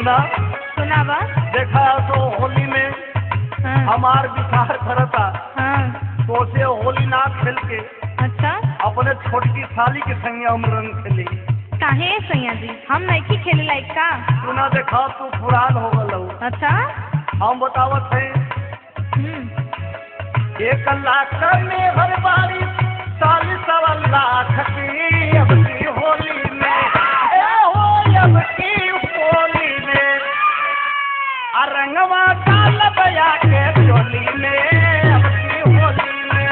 सुना सुनावा। देखा तो होली में हाँ। हमार विचार करता हाँ। तो से होली ना खेल के अच्छा अपने छोटकी साली के संगे हम रंग खेली। काहे सैया जी हम नहीं खेले लायक का। सुना देखा तू पुरान हो गल। अच्छा हम बतावत है हम्म। 1 लाख में हर बारी साल 1.25 लाख की अब की होली में अब की होली में रंगवा डाल बया के चोली में अब की होली में।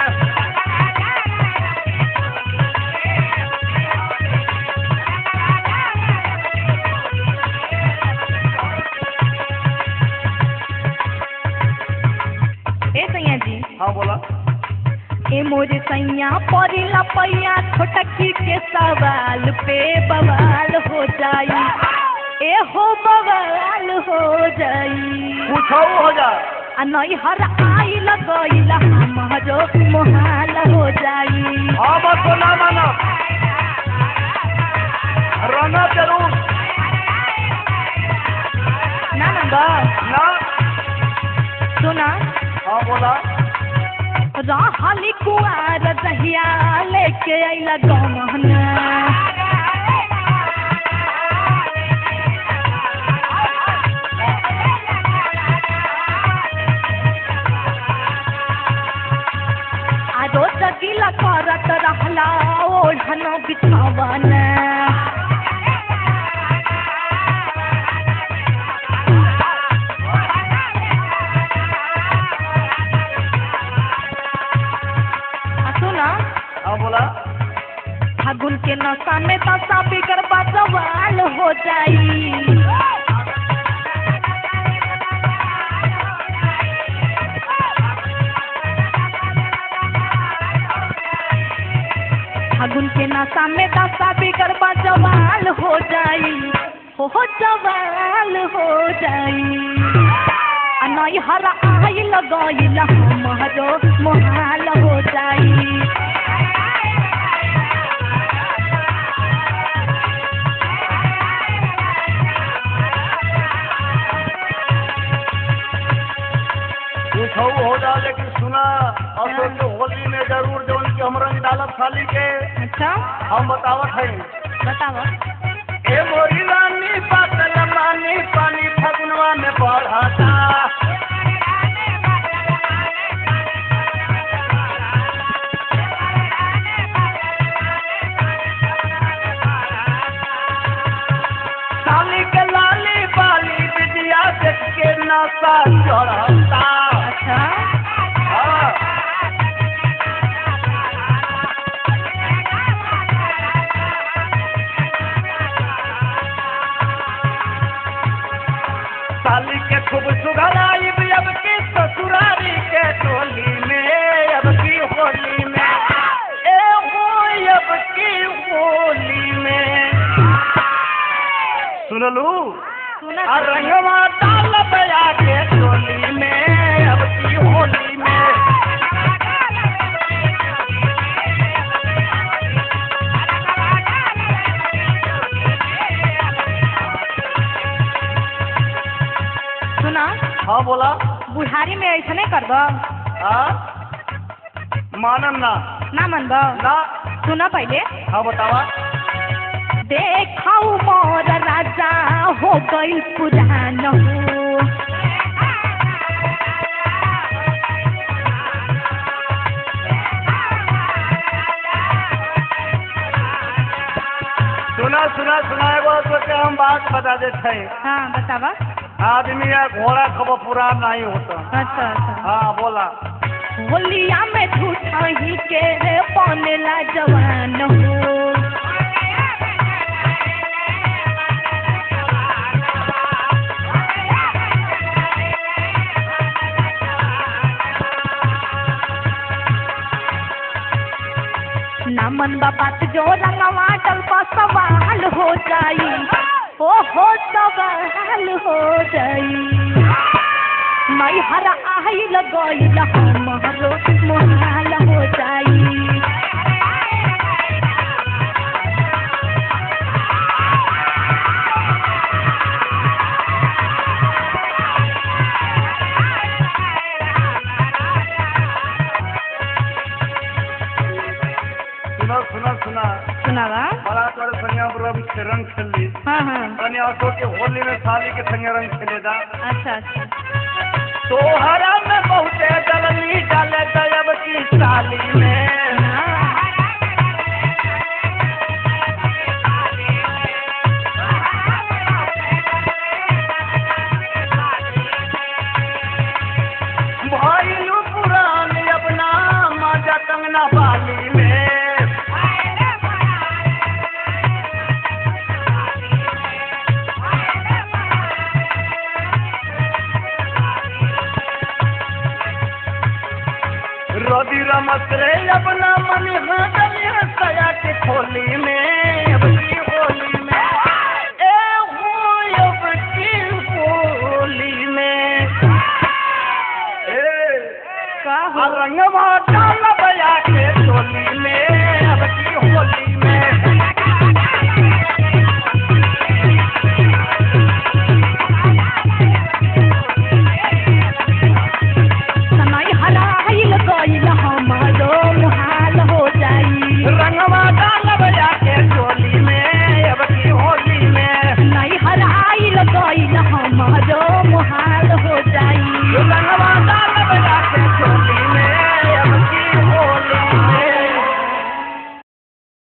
ए सैया जी। हाँ बोला। ए मोरे सैया परिला पैया छोटकी के सवाल पे बवाल हो जाई। ए हो बवाल हो जाई। पूछो हो जा। नहीं हर आई लगैला हमारो मोहाल हो जाई। हाँ मत तो ना मानो रंगा जरूर ना नंदा ना। सुना। हाँ बोला। रहली कुआर दहिया लेके अइला गहना। आरो तकीला करत रहला ओढ़न बिछावन। सुना। हाँ बोला। फागुन के नशा में दशा बिगड़ सवाल हो जाई। फागुन के नशा में दशा बिगड़ सवाल हो जाई। हो सवाल हो जाई। नहीं हर आई लगैला हमारो मोहाल हो जाई। पूछो हो जा लेकिन सुना और तो होली में जरूर जौन की हम रंग डालब साली के। अच्छा हम बतावत है। बतावा। ए मोरी रानी पातल मानी पानी फगुनवा में बढ़ता। साली के लाली बाली बिटिया देख के नशा चढ़ता। अच्छा हाँ। साली के खूब सुघराई अब की ससुरारी के टोली में अब की होली में ए हो अब की होली में। सुनलू सुना। रंगवा डाल बया के टोली में अब की होली में। सुना। हाँ बोला। बुढ़ारी में ऐसा नहीं करब। हाँ मानन ना ना मनब। ना। सुना पहले। हाँ बतावा। देखाऊ मोर राजा हो गई पुरान हो। सुना सुना सुना एगो सोचे हम बात बता देते हैं। हाँ बतावा। आदमी या घोड़ा कब पूरा नहीं होता। अच्छा अच्छा। हाँ बोला। होलिया में झूठा ही के रे बनेला जवान हो। ना मन बात जो रंगवा डलबा सवाल हो जाई। हो सवाल हो जाई। नहीं हर आई लगैला हमारो मोहाल हो जाई। आसो के होली में साली के संग रंग खेलेदा। अच्छा अच्छा तोहरा में बहुते डलनी डाले दयब की साली में। भाईलू पुरान अपना माजा कंगना बाली में। रवि रमत रे अपना मन हाथ सया के खोली में।